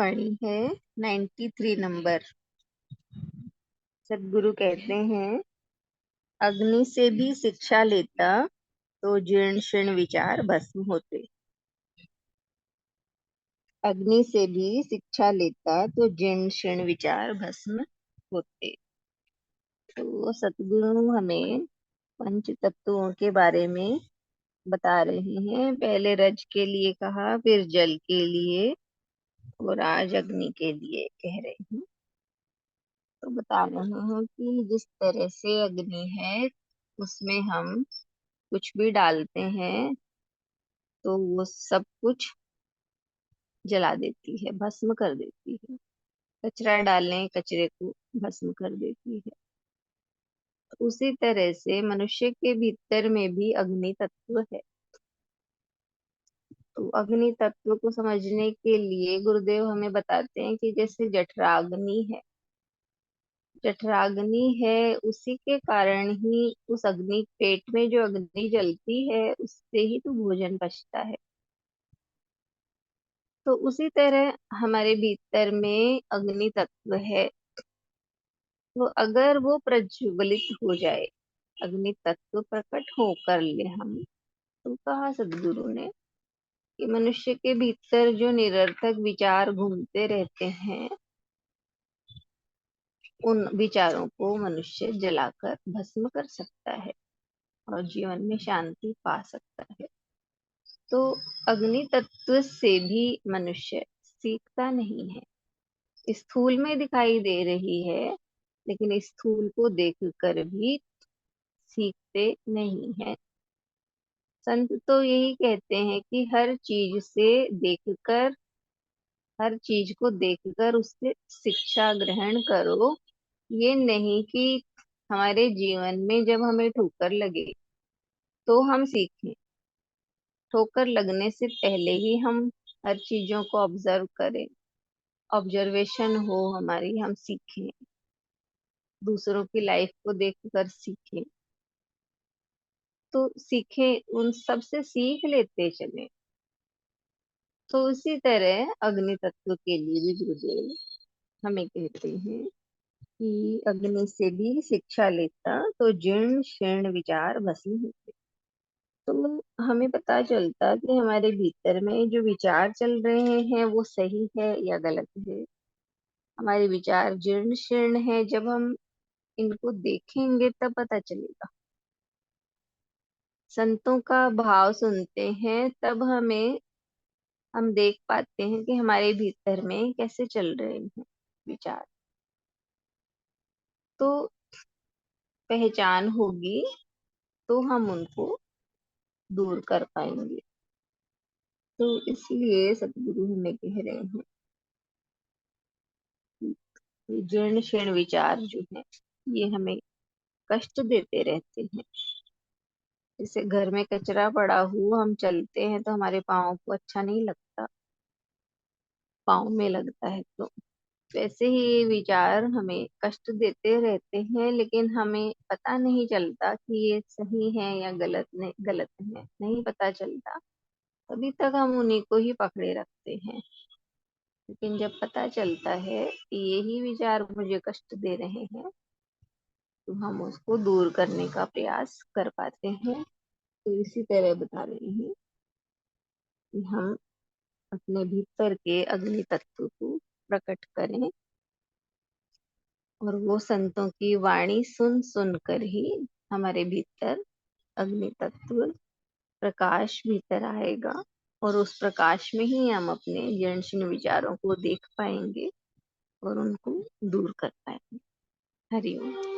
वाणी है 93 नंबर। सदगुरु कहते हैं, अग्नि से भी शिक्षा लेता तो जीर्ण शीर्ण विचार भस्म होते। अग्नि से भी शिक्षा लेता तो जीर्ण शीर्ण विचार भस्म होते। तो सतगुरु हमें पंच तत्वों के बारे में बता रहे हैं। पहले रज के लिए कहा, फिर जल के लिए और आज अग्नि के लिए कह रहे हैं। तो बता रहे हैं कि जिस तरह से अग्नि है उसमें हम कुछ भी डालते हैं तो वो सब कुछ जला देती है, भस्म कर देती है। कचरा डालने कचरे को भस्म कर देती है। उसी तरह से मनुष्य के भीतर में भी अग्नि तत्व है। तो अग्नि तत्व को समझने के लिए गुरुदेव हमें बताते हैं कि जैसे जठराग्नि है, जठराग्नि है उसी के कारण ही उस अग्नि, पेट में जो अग्नि जलती है उससे ही तो भोजन पचता है। तो उसी तरह हमारे भीतर में अग्नि तत्व है। तो अगर वो प्रज्वलित हो जाए, अग्नि तत्व प्रकट हो कर ले हम, तो कहा सदगुरु ने कि मनुष्य के भीतर जो निरर्थक विचार घूमते रहते हैं उन विचारों को मनुष्य जलाकर भस्म कर सकता है और जीवन में शांति पा सकता है। तो अग्नि तत्व से भी मनुष्य सीखता नहीं है। स्थूल में दिखाई दे रही है, लेकिन स्थूल को देखकर भी सीखते नहीं है। संत तो यही कहते हैं कि हर चीज को देखकर उससे शिक्षा ग्रहण करो। ये नहीं कि हमारे जीवन में जब हमें ठोकर लगे तो हम सीखें। ठोकर लगने से पहले ही हम हर चीजों को ऑब्जर्व करें, ऑब्जर्वेशन हो हमारी, हम सीखें, दूसरों की लाइफ को देखकर सीखें। तो सीखें, उन सब से सीख लेते चले। तो उसी तरह अग्नि तत्व के लिए भी गुरुदेव हमें कहते हैं कि अग्नि से भी शिक्षा लेता तो जीर्ण शीर्ण विचार भस्म होते। तो हमें पता चलता कि हमारे भीतर में जो विचार चल रहे हैं वो सही है या गलत है। हमारे विचार जीर्ण शीर्ण है, जब हम इनको देखेंगे तब पता चलेगा। संतों का भाव सुनते हैं तब हम देख पाते हैं कि हमारे भीतर में कैसे चल रहे हैं विचार। तो पहचान होगी तो हम उनको दूर कर पाएंगे। तो इसलिए सतगुरु हमें कह रहे हैं कि जीर्ण शीर्ण विचार जो है ये हमें कष्ट देते रहते हैं। जैसे घर में कचरा पड़ा हुआ, हम चलते हैं तो हमारे पाँव को अच्छा नहीं लगता, पाँव में लगता है। तो वैसे ही ये विचार हमें कष्ट देते रहते हैं, लेकिन हमें पता नहीं चलता कि ये सही है या गलत है, नहीं पता चलता। तभी तक हम उन्हीं को ही पकड़े रखते हैं। लेकिन जब पता चलता है कि यही विचार मुझे कष्ट दे रहे हैं, तो हम उसको दूर करने का प्रयास कर पाते हैं। तो इसी तरह बता रहे हैं कि हम अपने भीतर के अग्नि तत्व को प्रकट करें, और वो संतों की वाणी सुन सुन कर ही हमारे भीतर अग्नि तत्व प्रकाश भीतर आएगा, और उस प्रकाश में ही हम अपने जड़शील विचारों को देख पाएंगे और उनको दूर कर पाएंगे। हरिओम।